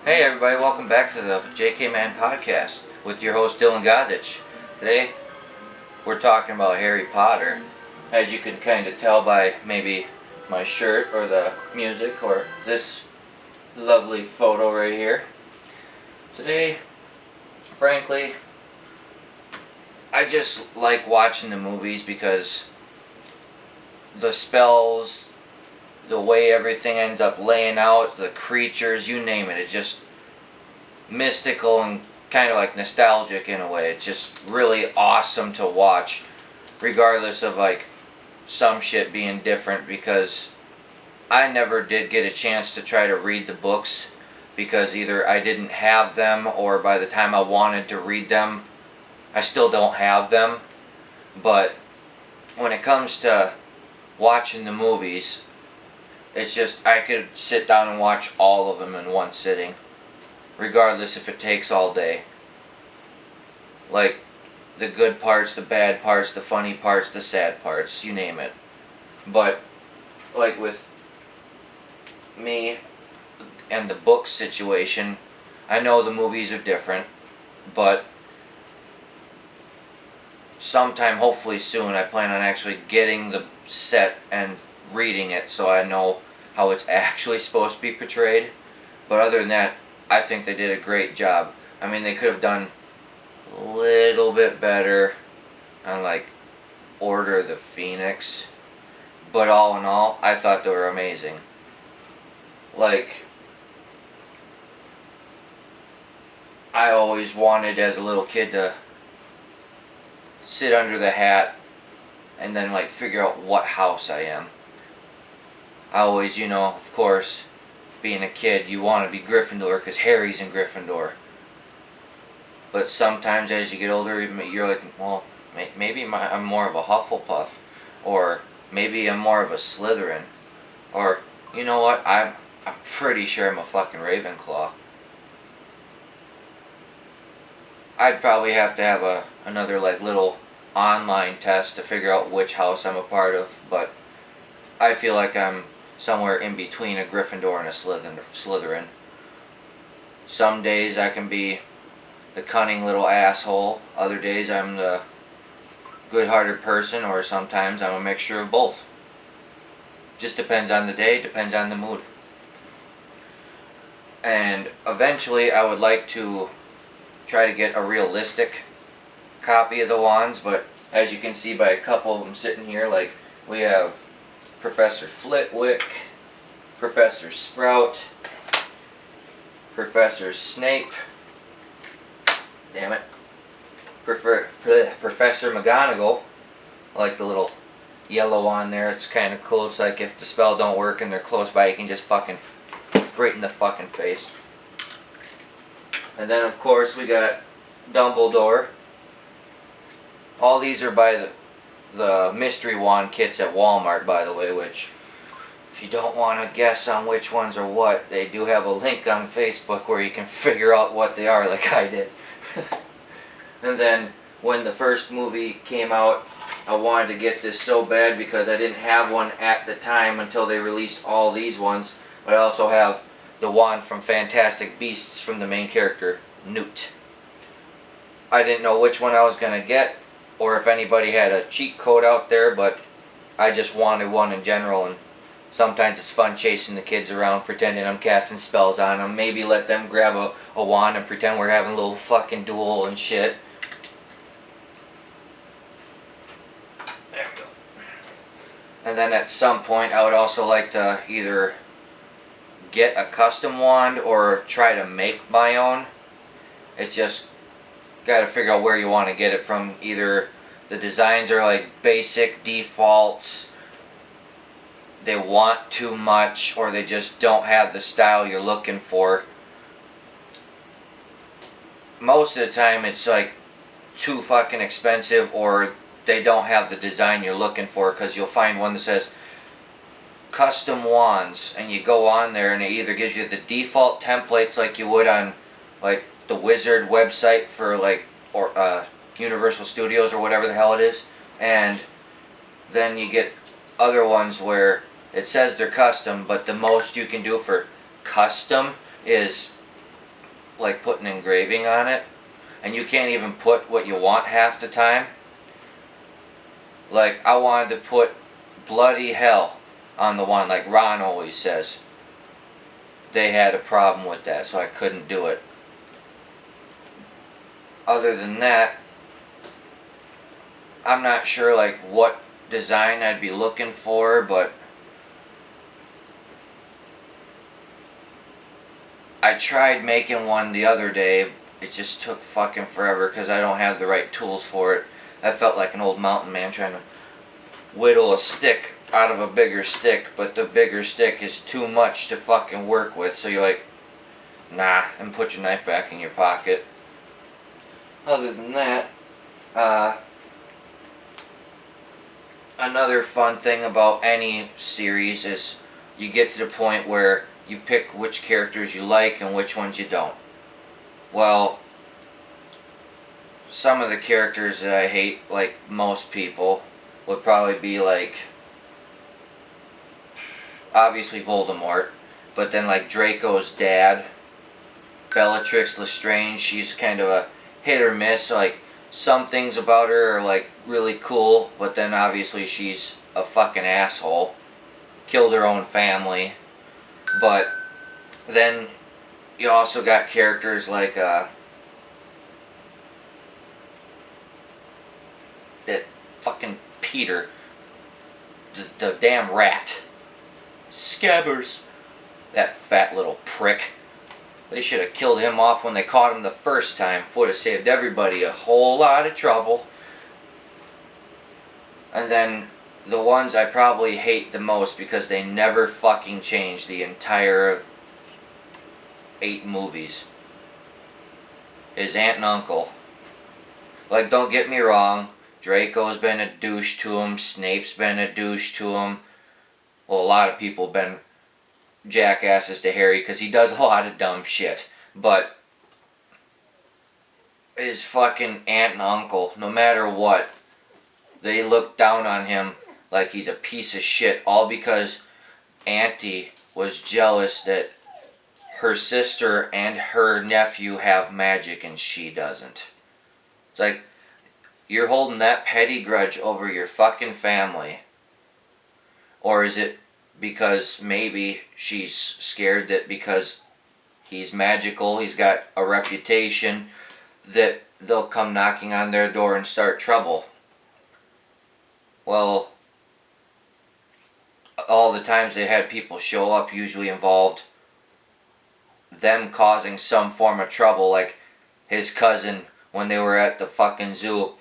Hey everybody, welcome back to the JK Man Podcast with your host Dylan Gozich. Today we're talking about Harry Potter. As you can kind of tell by maybe my shirt or the music or this lovely photo right here. Today, frankly, I just like watching the movies because the spells, the way everything ends up laying out, the creatures, you name it, it's just mystical and kind of like nostalgic in a way. It's just really awesome to watch, regardless of like some shit being different, because I never did get a chance to try to read the books because either I didn't have them or by the time I wanted to read them, I still don't have them. But when it comes to watching the movies, it's just I could sit down and watch all of them in one sitting, regardless if it takes all day. Like the good parts, the bad parts, the funny parts, the sad parts, you name it. But like with me and the book situation, I know the movies are different, but sometime, hopefully soon, I plan on actually getting the set and reading it so I know how it's actually supposed to be portrayed. But other than that, I think they did a great job. I mean, they could have done a little bit better on like Order of the Phoenix, but all in all, I thought they were amazing. Like, I always wanted as a little kid to sit under the hat and then like figure out what house I am. I always, of course, being a kid, you want to be Gryffindor because Harry's in Gryffindor. But sometimes as you get older, you're like, well, maybe I'm more of a Hufflepuff. Or maybe I'm more of a Slytherin. Or, you know what, I'm pretty sure I'm a fucking Ravenclaw. I'd probably have to have another like little online test to figure out which house I'm a part of, but I feel like I'm somewhere in between a Gryffindor and a Slytherin. Some days I can be the cunning little asshole, other days I'm the good-hearted person, or sometimes I'm a mixture of both. Just depends on the day, depends on the mood. And eventually I would like to try to get a realistic copy of the wands, but as you can see by a couple of them sitting here, like we have Professor Flitwick, Professor Sprout, Professor Snape, damn it, Professor McGonagall. I like the little yellow on there, it's kind of cool. It's like if the spell don't work and they're close by, you can just fucking right in the fucking face. And then of course we got Dumbledore. All these are by the mystery wand kits at Walmart, by the way, which if you don't want to guess on which ones are what, they do have a link on Facebook where you can figure out what they are like I did. And then when the first movie came out, I wanted to get this so bad because I didn't have one at the time until they released all these ones. But I also have the wand from Fantastic Beasts from the main character, Newt. I didn't know which one I was going to get or if anybody had a cheat code out there, but I just wanted one in general, and sometimes it's fun chasing the kids around pretending I'm casting spells on them. Maybe let them grab a wand and pretend we're having a little fucking duel and shit. There we go. And then at some point I would also like to either get a custom wand or try to make my own. It just got to figure out where you want to get it from. Either the designs are like basic defaults, they want too much, or they just don't have the style you're looking for. Most of the time it's like too fucking expensive, or they don't have the design you're looking for, because you'll find one that says custom wands and you go on there and it either gives you the default templates like you would on like the Wizard website for like Universal Studios or whatever the hell it is, and then you get other ones where it says they're custom, but the most you can do for custom is like put an engraving on it, and you can't even put what you want half the time. Like, I wanted to put bloody hell on the one, like Ron always says. They had a problem with that, so I couldn't do it. Other than that, I'm not sure like what design I'd be looking for, but I tried making one the other day. It just took fucking forever because I don't have the right tools for it. I felt like an old mountain man trying to whittle a stick out of a bigger stick, but the bigger stick is too much to fucking work with, so you're like, nah, and put your knife back in your pocket. Other than that, another fun thing about any series is you get to the point where you pick which characters you like and which ones you don't. Well, some of the characters that I hate, like most people, would probably be like, obviously Voldemort, but then like Draco's dad, Bellatrix Lestrange, she's kind of a hit or miss. Like, some things about her are like really cool, but then obviously she's a fucking asshole. Killed her own family. But then you also got characters like that fucking Peter, the damn rat, Scabbers, that fat little prick. They should have killed him off when they caught him the first time. Would have saved everybody a whole lot of trouble. And then the ones I probably hate the most because they never fucking changed the entire 8 movies is Aunt and Uncle. Like, don't get me wrong, Draco's been a douche to him, Snape's been a douche to him. Well, a lot of people have been jackasses to Harry because he does a lot of dumb shit. But his fucking aunt and uncle, no matter what, they look down on him like he's a piece of shit, all because Auntie was jealous that her sister and her nephew have magic and she doesn't. It's like, you're holding that petty grudge over your fucking family. Or is it because maybe she's scared that because he's magical, he's got a reputation, that they'll come knocking on their door and start trouble? Well, all the times they had people show up usually involved them causing some form of trouble, like his cousin when they were at the fucking zoo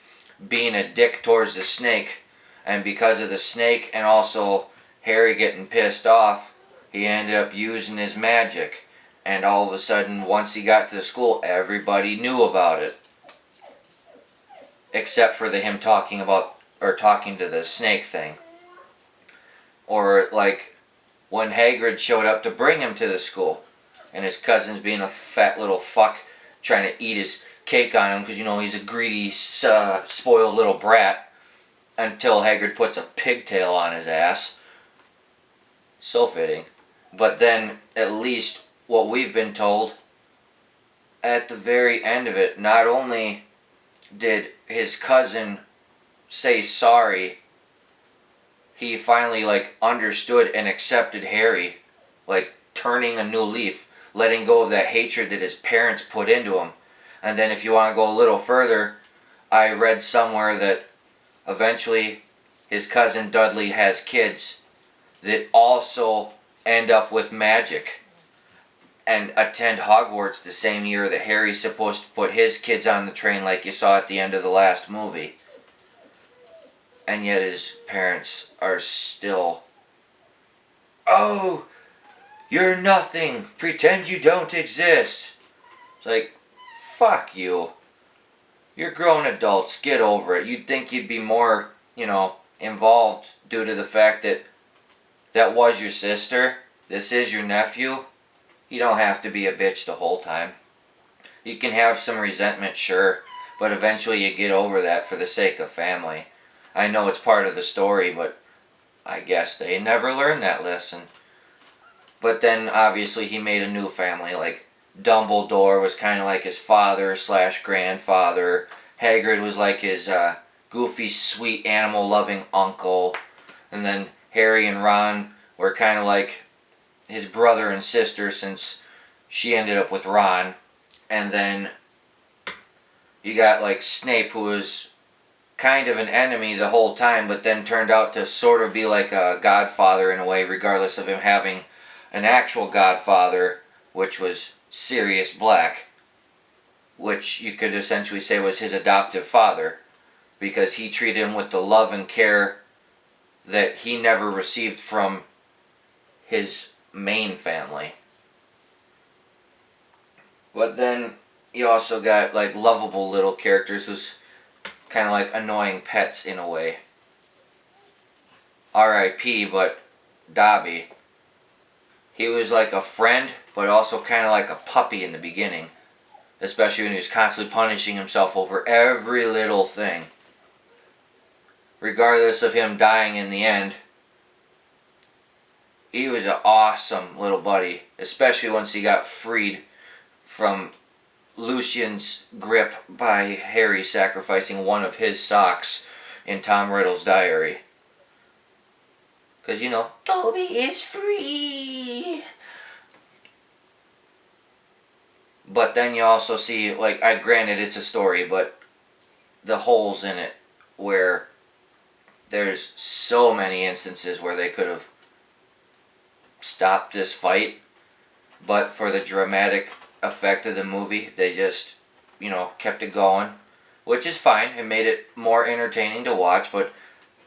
being a dick towards the snake, and because of the snake and also Harry getting pissed off, he ended up using his magic, and all of a sudden once he got to the school everybody knew about it, except for him talking to the snake thing. Or like when Hagrid showed up to bring him to the school, and his cousin's being a fat little fuck trying to eat his cake on him because, you know, he's a greedy, spoiled little brat, until Hagrid puts a pigtail on his ass. So fitting. But then, at least what we've been told, at the very end of it, not only did his cousin say sorry, he finally like understood and accepted Harry, like turning a new leaf, letting go of that hatred that his parents put into him. And then if you want to go a little further, I read somewhere that eventually his cousin Dudley has kids that also end up with magic and attend Hogwarts the same year that Harry's supposed to put his kids on the train, like you saw at the end of the last movie. And yet his parents are still, oh, you're nothing, pretend you don't exist. It's like, fuck you. You're grown adults, get over it. You'd think you'd be more, involved due to the fact that that was your sister, this is your nephew. You don't have to be a bitch the whole time. You can have some resentment, sure, but eventually you get over that for the sake of family. I know it's part of the story, but I guess they never learned that lesson. But then, obviously, he made a new family. Like, Dumbledore was kind of like his father slash grandfather. Hagrid was like his goofy, sweet, animal-loving uncle. And then Harry and Ron were kind of like his brother and sister, since she ended up with Ron. And then you got like Snape, who was kind of an enemy the whole time, but then turned out to sort of be like a godfather in a way, regardless of him having an actual godfather, which was Sirius Black, which you could essentially say was his adoptive father, because he treated him with the love and care that he never received from his main family. But then you also got like lovable little characters who's kind of like annoying pets in a way. R.I.P. but Dobby. He was like a friend, but also kind of like a puppy in the beginning. Especially when he was constantly punishing himself over every little thing. Regardless of him dying in the end, he was an awesome little buddy. Especially once he got freed from Lucian's grip by Harry sacrificing one of his socks in Tom Riddle's diary. Because, you know, Dobby is free. But then you also see, like, granted it's a story, but the holes in it where there's so many instances where they could have stopped this fight, but for the dramatic effect of the movie, they just, you know, kept it going, which is fine. It made it more entertaining to watch, but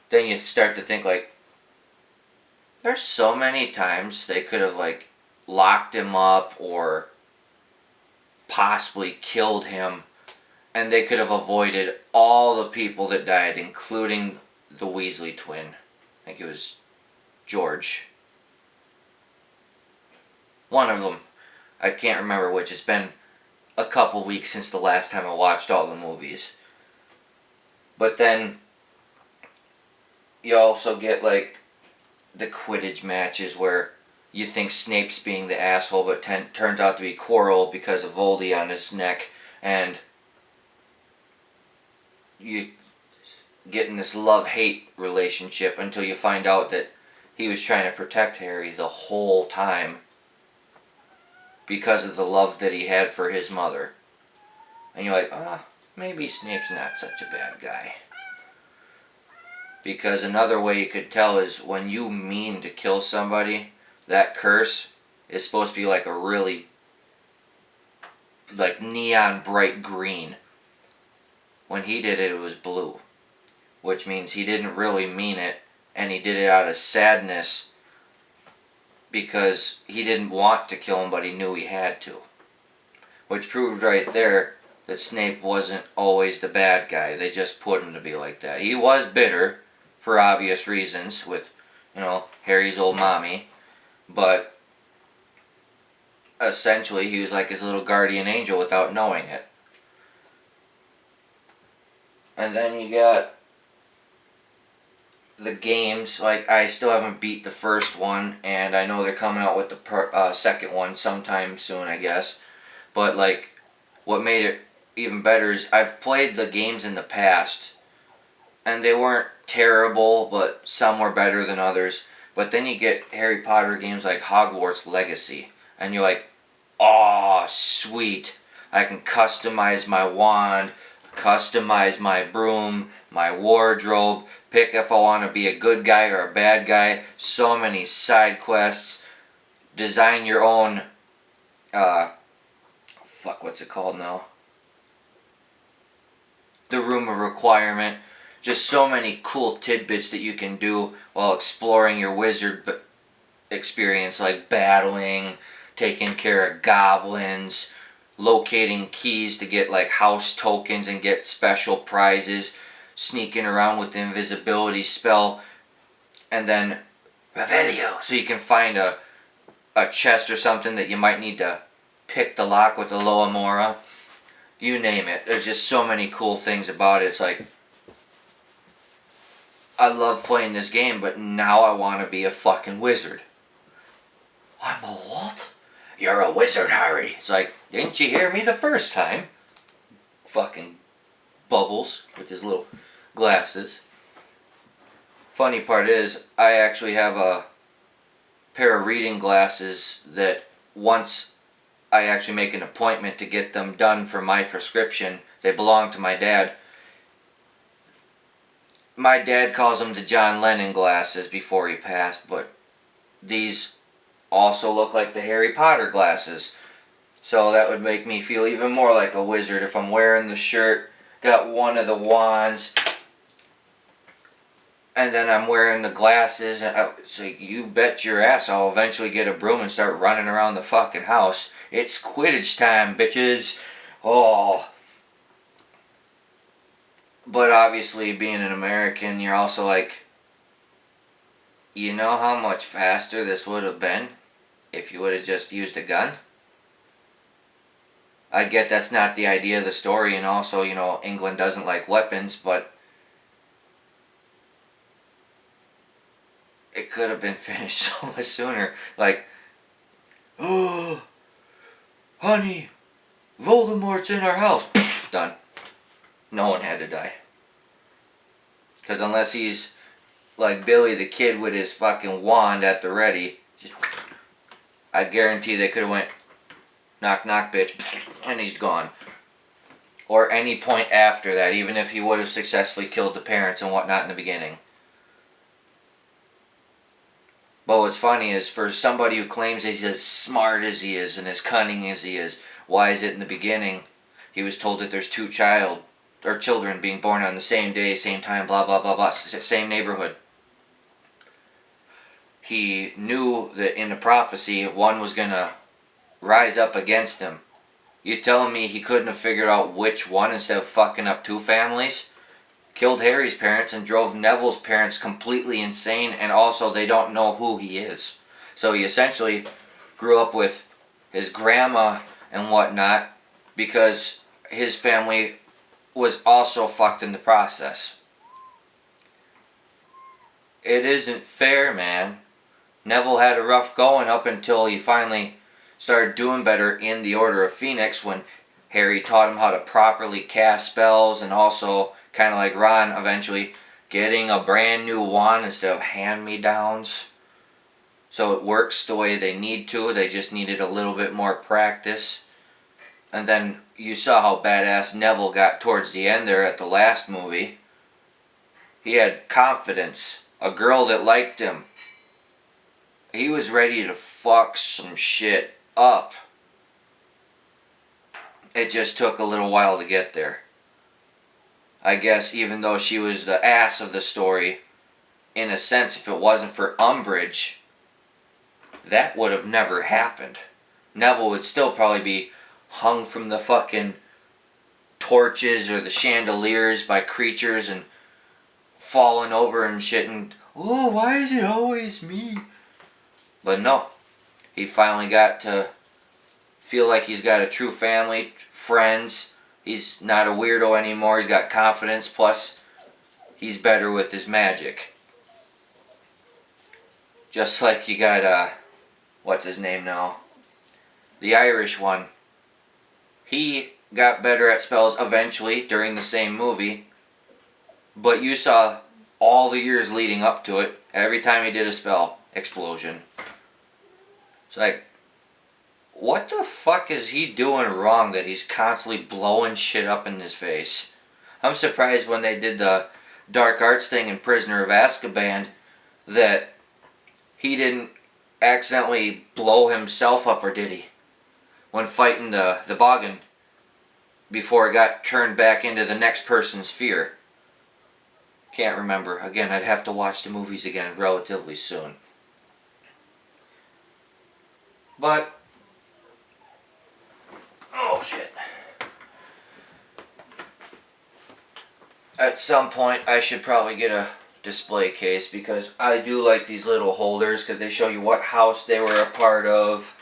then you start to think, like, there's so many times they could have, like, locked him up or possibly killed him, and they could have avoided all the people that died, including the Weasley twin. I think it was George. One of them. I can't remember which. It's been a couple weeks since the last time I watched all the movies. But then you also get like the Quidditch matches where you think Snape's being the asshole, but turns out to be Quirrell because of Voldy on his neck, and you get in this love-hate relationship until you find out that he was trying to protect Harry the whole time because of the love that he had for his mother. And you're like, maybe Snape's not such a bad guy. Because another way you could tell is when you mean to kill somebody, that curse is supposed to be like a really, like, neon bright green. When he did it, it was blue. Which means he didn't really mean it, and he did it out of sadness because he didn't want to kill him, but he knew he had to. Which proved right there that Snape wasn't always the bad guy. They just put him to be like that. He was bitter, for obvious reasons, with, you know, Harry's old mommy. But essentially, he was like his little guardian angel without knowing it. And then you got the games. Like, I still haven't beat the first one, and I know they're coming out with the second one sometime soon, I guess. But, like, what made it even better is I've played the games in the past, and they weren't terrible, but some were better than others. But then you get Harry Potter games like Hogwarts Legacy, and you're like, oh, sweet. I can customize my wand, customize my broom, my wardrobe, pick if I want to be a good guy or a bad guy. So many side quests. Design your own, what's it called now? The Room of Requirement. Just so many cool tidbits that you can do while exploring your wizard experience, like battling, taking care of goblins, locating keys to get like house tokens and get special prizes, sneaking around with the invisibility spell, and then Revelio, so you can find a chest or something that you might need to pick the lock with the Loamora. You name it. There's just so many cool things about it. It's like, I love playing this game, but now I want to be a fucking wizard. I'm a what? "You're a wizard, Harry." It's like, didn't you hear me the first time? Fucking Bubbles with his little glasses. Funny part is, I actually have a pair of reading glasses that once I actually make an appointment to get them done for my prescription, they belong to my dad. My dad calls them the John Lennon glasses before he passed, but these also look like the Harry Potter glasses. So that would make me feel even more like a wizard if I'm wearing the shirt, got one of the wands, and then I'm wearing the glasses. And so you bet your ass I'll eventually get a broom and start running around the fucking house. It's Quidditch time, bitches. Oh. But obviously, being an American, you're also like, you know how much faster this would have been if you would have just used a gun? I get that's not the idea of the story, and also, England doesn't like weapons, but it could have been finished so much sooner. Like, oh, honey, Voldemort's in our house. Done. No one had to die. Because unless he's like Billy the Kid with his fucking wand at the ready, I guarantee they could have went, knock knock bitch, and he's gone. Or any point after that, even if he would have successfully killed the parents and whatnot in the beginning. But what's funny is, for somebody who claims he's as smart as he is and as cunning as he is, why is it in the beginning he was told that there's two children being born on the same day, same time, blah blah blah blah, same neighborhood? He knew that in the prophecy, one was gonna rise up against him. You telling me he couldn't have figured out which one instead of fucking up two families? Killed Harry's parents and drove Neville's parents completely insane, and also they don't know who he is. So he essentially grew up with his grandma and whatnot because his family was also fucked in the process. It isn't fair, man. Neville had a rough going up until he finally started doing better in the Order of Phoenix, when Harry taught him how to properly cast spells, and also, kind of like Ron, eventually getting a brand new wand instead of hand-me-downs. So it works the way they need to. They just needed a little bit more practice. And then you saw how badass Neville got towards the end there at the last movie. He had confidence. A girl that liked him. He was ready to fuck some shit up. It just took a little while to get there. I guess even though she was the ass of the story, in a sense, if it wasn't for Umbridge, that would have never happened. Neville would still probably be hung from the fucking torches or the chandeliers by creatures and falling over and shit, and, oh, why is it always me? But no, he finally got to feel like he's got a true family, friends. He's not a weirdo anymore. He's got confidence, plus he's better with his magic. Just like you got, what's his name now? The Irish one. He got better at spells eventually during the same movie, but you saw all the years leading up to it. Every time he did a spell, explosion. It's like, what the fuck is he doing wrong that he's constantly blowing shit up in his face? I'm surprised when they did the dark arts thing in Prisoner of Azkaban that he didn't accidentally blow himself up, or did he? When fighting the Boggin before it got turned back into the next person's fear. Can't remember. Again, I'd have to watch the movies again relatively soon. But, oh shit. At some point I should probably get a display case, because I do like these little holders because they show you what house they were a part of.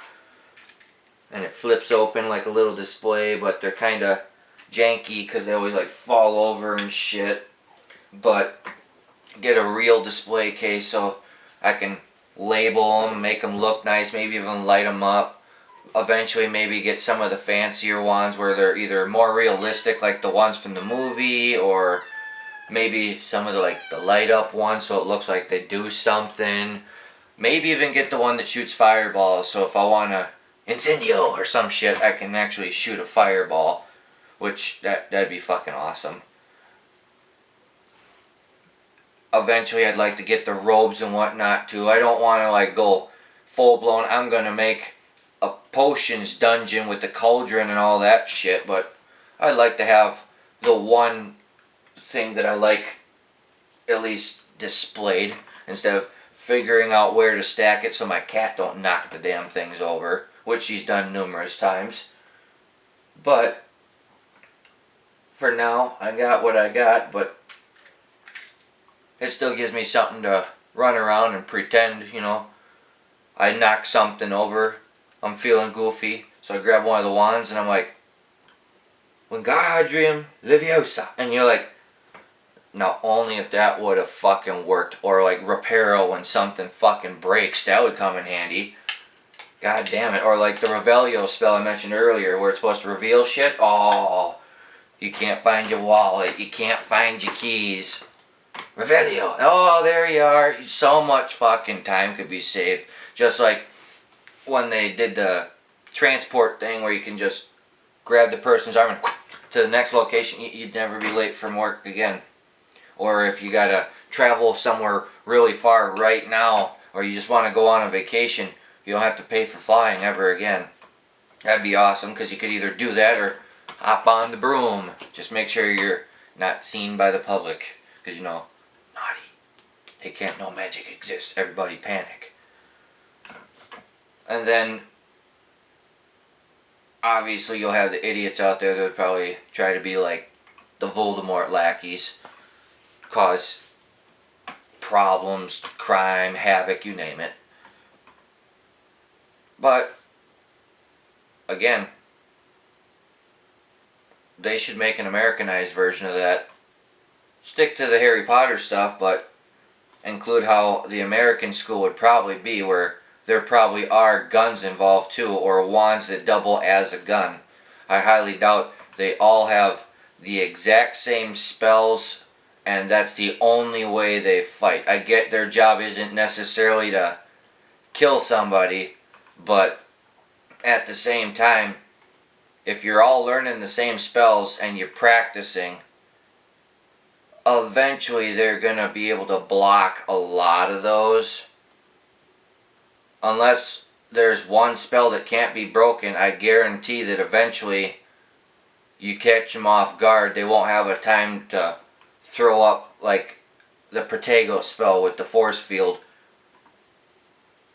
And it flips open like a little display, but they're kind of janky because they always like fall over and shit. But get a real display case so I can label them, make them look nice, maybe even light them up. eventually maybe get some of the fancier ones where they're either more realistic like the ones from the movie, or maybe some of the the light up ones so it looks like they do something. Maybe even get the one that shoots fireballs, so if I want to incendio or some shit, I can actually shoot a fireball, which that'd be fucking awesome. Eventually I'd like to get the robes and whatnot too. I don't want to go full blown, I'm gonna make a potions dungeon with the cauldron and all that shit, but I'd like to have the one thing that I like at least displayed, instead of figuring out where to stack it so my cat don't knock the damn things over, which she's done numerous times. But for now, I got what I got, but it still gives me something to run around and pretend, I knock something over, I'm feeling goofy, so I grab one of the wands and I'm like, Wingardium Leviosa, and you're like, now only if that would have fucking worked, or Reparo when something fucking breaks, that would come in handy. God damn it. Or the Revelio spell I mentioned earlier, where it's supposed to reveal shit. Oh, you can't find your wallet, you can't find your keys. Revelio, oh, there you are. So much fucking time could be saved. Just like when they did the transport thing where you can just grab the person's arm and to the next location, you'd never be late from work again. Or if you gotta travel somewhere really far right now, or you just want to go on a vacation, you don't have to pay for flying ever again. That'd be awesome, because you could either do that or hop on the broom. Just make sure you're not seen by the public, because naughty. They can't know magic exists. Everybody panic. And then obviously you'll have the idiots out there that would probably try to be like the Voldemort lackeys. Cause problems, crime, havoc, you name it. But again, they should make an Americanized version of that. Stick to the Harry Potter stuff, but include how the American school would probably be, where there probably are guns involved too, or wands that double as a gun. I highly doubt they all have the exact same spells, and that's the only way they fight. I get their job isn't necessarily to kill somebody, but at the same time, if you're all learning the same spells and you're practicing, eventually they're going to be able to block a lot of those. Unless there's one spell that can't be broken, I guarantee that eventually you catch them off guard. They won't have a time to throw up like the Protego spell with the force field.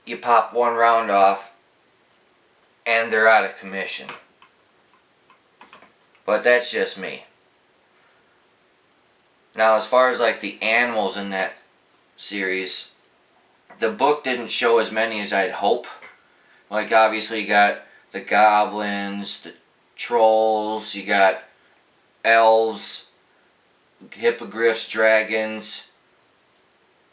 You pop one round off and they're out of commission. But that's just me. Now, as far as like the animals in that series, the book didn't show as many as I'd hope. Like, obviously you got the goblins, the trolls, you got elves, hippogriffs, dragons,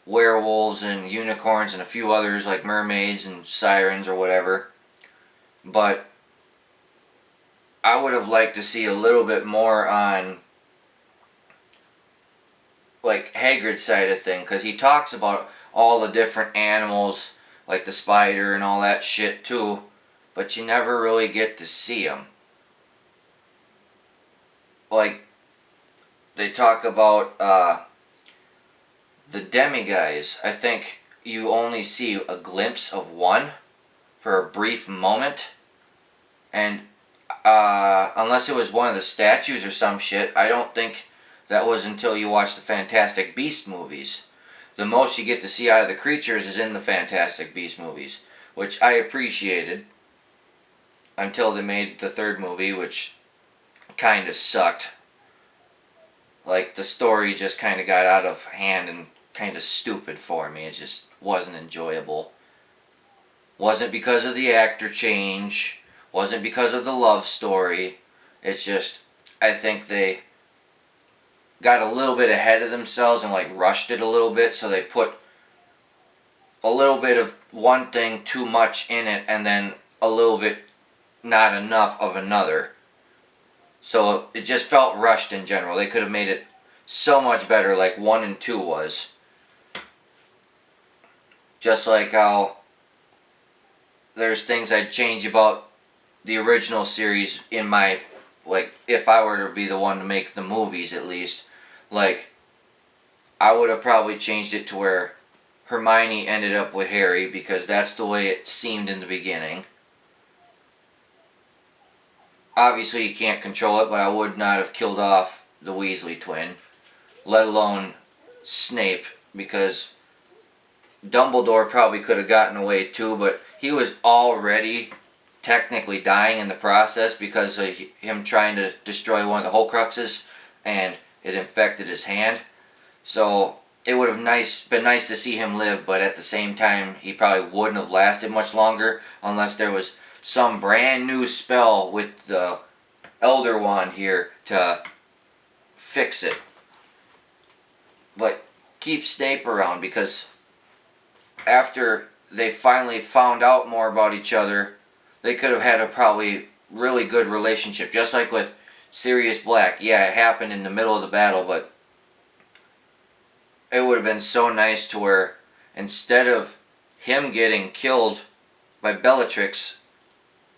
werewolves, and unicorns, and a few others like mermaids and sirens or whatever. But I would have liked to see a little bit more on like Hagrid's side of thing, because he talks about all the different animals like the spider and all that shit too, but you never really get to see them. Like, they talk about the demiguise. I think you only see a glimpse of one for a brief moment, and unless it was one of the statues or some shit, I don't think that was until you watch the Fantastic Beasts movies. The most you get to see out of the creatures is in the Fantastic Beasts movies, which I appreciated until they made the third movie, which kind of sucked. Like, the story just kind of got out of hand and kind of stupid for me. It just wasn't enjoyable. Wasn't because of the actor change, wasn't because of the love story. It's just, I think they got a little bit ahead of themselves and like rushed it a little bit, so they put a little bit of one thing too much in it and then a little bit not enough of another. So it just felt rushed in general. They could have made it so much better like 1 and 2 was. Just like how there's things I'd change about the original series in my, like, if I were to be the one to make the movies at least, like, I would have probably changed it to where Hermione ended up with Harry because that's the way it seemed in the beginning. Obviously you can't control it, but I would not have killed off the Weasley twin, let alone Snape, because Dumbledore probably could have gotten away too, but he was already technically dying in the process because of him trying to destroy one of the Horcruxes, and it infected his hand. So it would have been nice to see him live, but at the same time, he probably wouldn't have lasted much longer unless there was some brand new spell with the Elder Wand here to fix it. But keep Snape around, because after they finally found out more about each other, they could have had a probably really good relationship. Just like with Sirius Black. Yeah, it happened in the middle of the battle, but it would have been so nice to where instead of him getting killed by Bellatrix,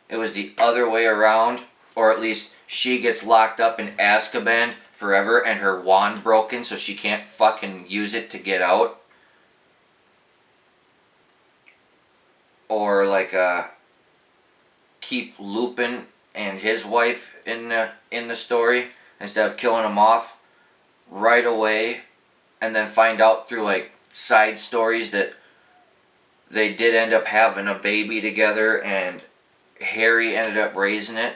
it was the other way around, or at least she gets locked up in Azkaban forever and her wand broken so she can't fucking use it to get out. Or like keep Lupin and his wife in the story instead of killing them off right away, and then find out through like side stories that they did end up having a baby together and Harry ended up raising it.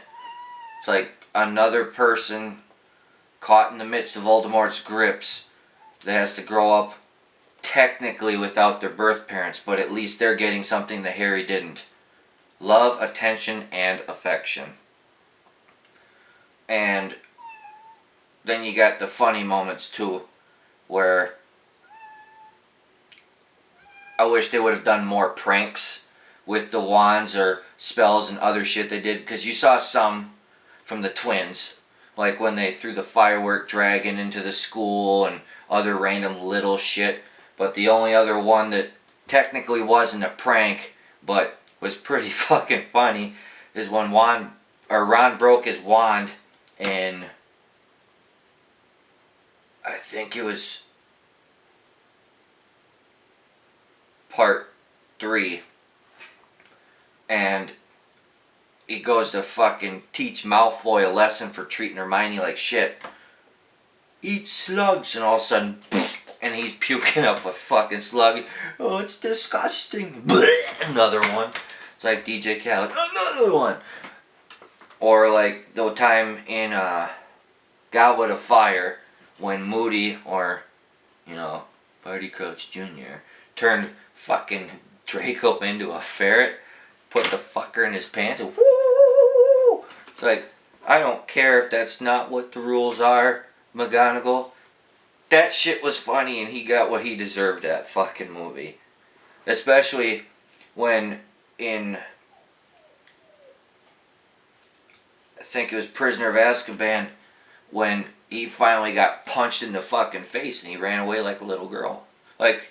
It's like another person caught in the midst of Voldemort's grips that has to grow up technically without their birth parents, but at least they're getting something that Harry didn't. Love, attention, and affection. And then you got the funny moments too, where I wish they would have done more pranks with the wands or spells and other shit they did, because you saw some from the twins, like when they threw the firework dragon into the school and other random little shit. But the only other one that technically wasn't a prank but was pretty fucking funny is when Ron broke his wand in, I think it was part 3, and he goes to fucking teach Malfoy a lesson for treating Hermione like shit. Eat slugs, and all of a sudden, and he's puking up a fucking slug. Oh, it's disgusting. Another one. It's like DJ Khaled. Another one. Or like the time in Goblet of Fire when Moody, or, you know, Barty Crouch Jr., turned fucking Draco into a ferret, put the fucker in his pants, and woo! It's like, I don't care if that's not what the rules are, McGonagall. That shit was funny, and he got what he deserved that fucking movie. Especially when in, I think it was Prisoner of Azkaban, when he finally got punched in the fucking face and he ran away like a little girl. Like,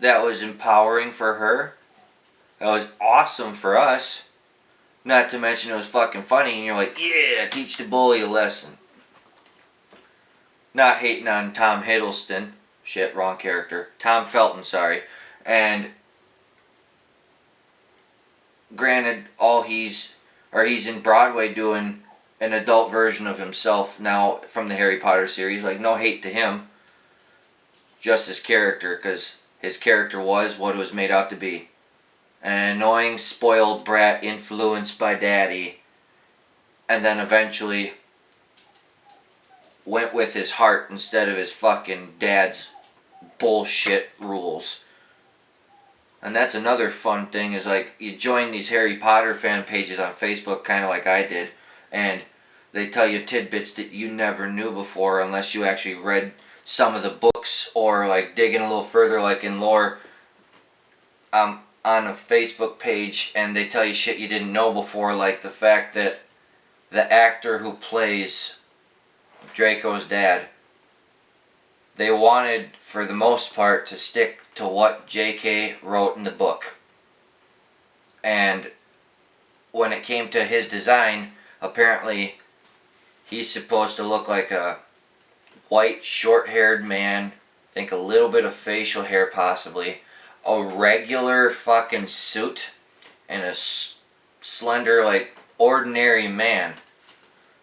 that was empowering for her. That was awesome for us. Not to mention it was fucking funny, and you're like, yeah, teach the bully a lesson. Not hating on Tom Hiddleston. Shit, wrong character. Tom Felton, sorry. And granted, he's in Broadway doing an adult version of himself now from the Harry Potter series. Like, no hate to him. Just his character, because his character was what it was made out to be. An annoying, spoiled brat influenced by daddy, and then eventually went with his heart instead of his fucking dad's bullshit rules. And that's another fun thing, is like, you join these Harry Potter fan pages on Facebook, kind of like I did, and they tell you tidbits that you never knew before unless you actually read some of the books or like digging a little further, like in lore. on a Facebook page and they tell you shit you didn't know before, like the fact that the actor who plays Draco's dad, they wanted, for the most part, to stick to what J.K. wrote in the book. And when it came to his design, apparently he's supposed to look like a white, short-haired man. I think a little bit of facial hair possibly. A regular fucking suit. And a slender, like, ordinary man.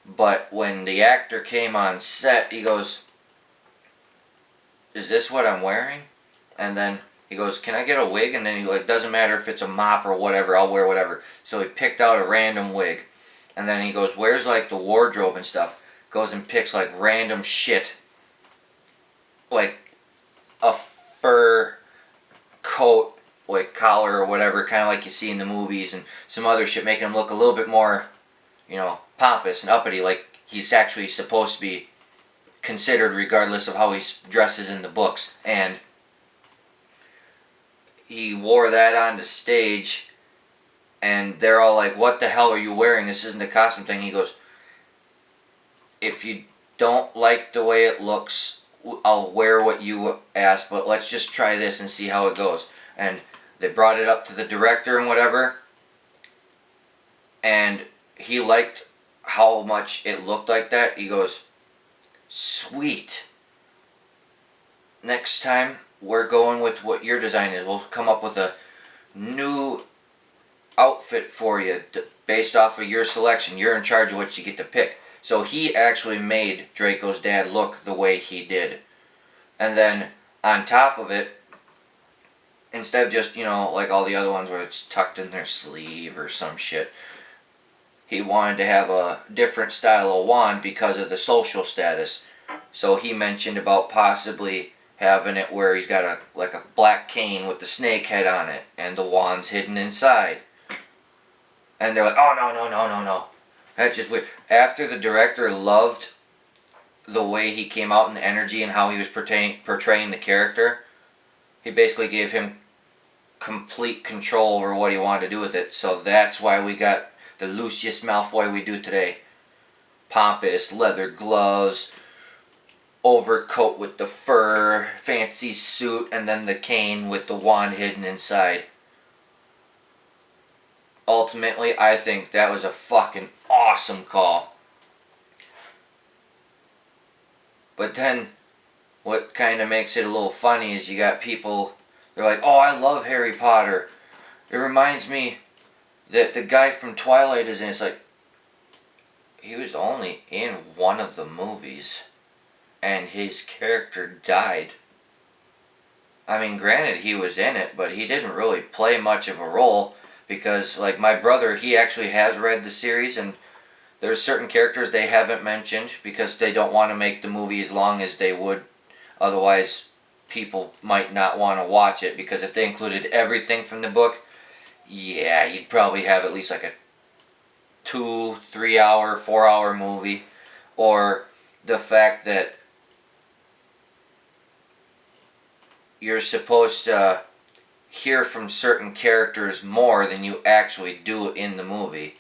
But when the actor came on set, he goes, "Is this what I'm wearing?" And then he goes, "Can I get a wig?" And then he like, "Doesn't matter if it's a mop or whatever, I'll wear whatever." So he picked out a random wig. And then he goes, "Where's like the wardrobe and stuff?" Goes and picks like random shit. Like a fur coat, like collar or whatever, kind of like you see in the movies, and some other shit, making him look a little bit more, pompous and uppity, like he's actually supposed to be considered regardless of how he dresses in the books. And he wore that on the stage, and they're all like, "What the hell are you wearing? This isn't a costume thing." He goes, "If you don't like the way it looks, I'll wear what you asked, but let's just try this and see how it goes." And they brought it up to the director and whatever, and he liked how much it looked like that. He goes, "Sweet. Next time we're going with what your design is. We'll come up with a new outfit for you based off of your selection. You're in charge of what you get to pick." So he actually made Draco's dad look the way he did. And then on top of it, instead of just, like all the other ones where it's tucked in their sleeve or some shit, he wanted to have a different style of wand because of the social status. So he mentioned about possibly having it where he's got a black cane with the snake head on it and the wand's hidden inside. And they're like, "Oh, no. That's just weird." After the director loved the way he came out and the energy and how he was portraying the character, he basically gave him complete control over what he wanted to do with it. So that's why we got the Lucius Malfoy we do today. Pompous leather gloves, overcoat with the fur, fancy suit, and then the cane with the wand hidden inside. Ultimately, I think that was a fucking awesome call. But then, what kind of makes it a little funny is you got people, they're like, "Oh, I love Harry Potter. It reminds me that the guy from Twilight is in." It's like, he was only in one of the movies, and his character died. I mean, granted, he was in it, but he didn't really play much of a role, because, like, my brother, he actually has read the series, and there's certain characters they haven't mentioned because they don't want to make the movie as long as they would. Otherwise, people might not want to watch it, because if they included everything from the book, yeah, you'd probably have at least like a 2, 3 hour, 4 hour movie. Or the fact that you're supposed to hear from certain characters more than you actually do in the movie.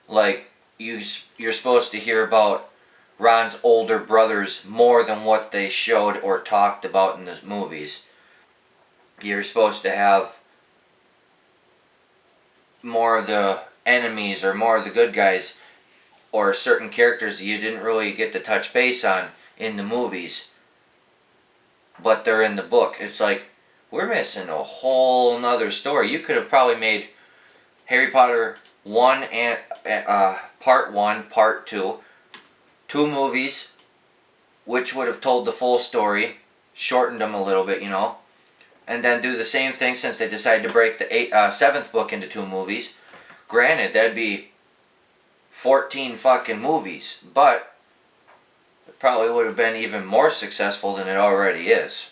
Like, you're supposed to hear about Ron's older brothers more than what they showed or talked about in the movies. You're supposed to have more of the enemies or more of the good guys, or certain characters that you didn't really get to touch base on in the movies, but they're in the book. It's like, we're missing a whole nother story. You could have probably made Harry Potter 1 and Part 1, Part 2, 2 movies, which would have told the full story, shortened them a little bit, and then do the same thing since they decided to break the 7th book into 2 movies. Granted, that'd be 14 fucking movies, but it probably would have been even more successful than it already is.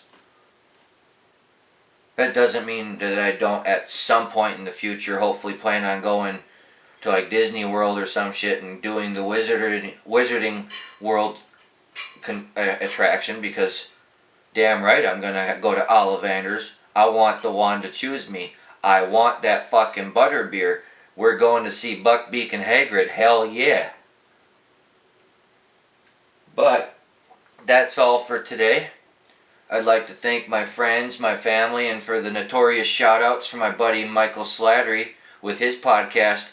That doesn't mean that I don't at some point in the future hopefully plan on going to like Disney World or some shit and doing the Wizarding World attraction, because damn right I'm gonna go to Ollivander's. I want the wand to choose me. I want that fucking butterbeer. We're going to see Buckbeak and Hagrid. Hell yeah. But that's all for today. I'd like to thank my friends, my family, and for the notorious shout-outs for my buddy Michael Slattery with his podcast,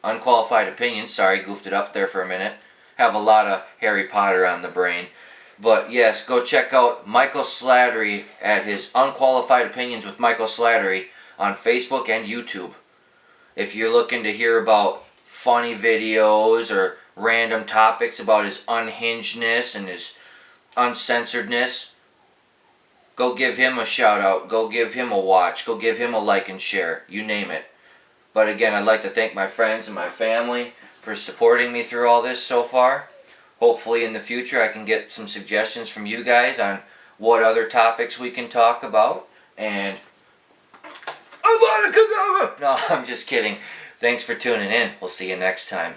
Unqualified Opinions. Sorry, goofed it up there for a minute. Have a lot of Harry Potter on the brain. But yes, go check out Michael Slattery at his Unqualified Opinions with Michael Slattery on Facebook and YouTube. If you're looking to hear about funny videos or random topics about his unhingedness and his uncensoredness, go give him a shout out, go give him a watch, go give him a like and share, you name it. But again, I'd like to thank my friends and my family for supporting me through all this so far. Hopefully in the future I can get some suggestions from you guys on what other topics we can talk about. And no, I'm just kidding. Thanks for tuning in. We'll see you next time.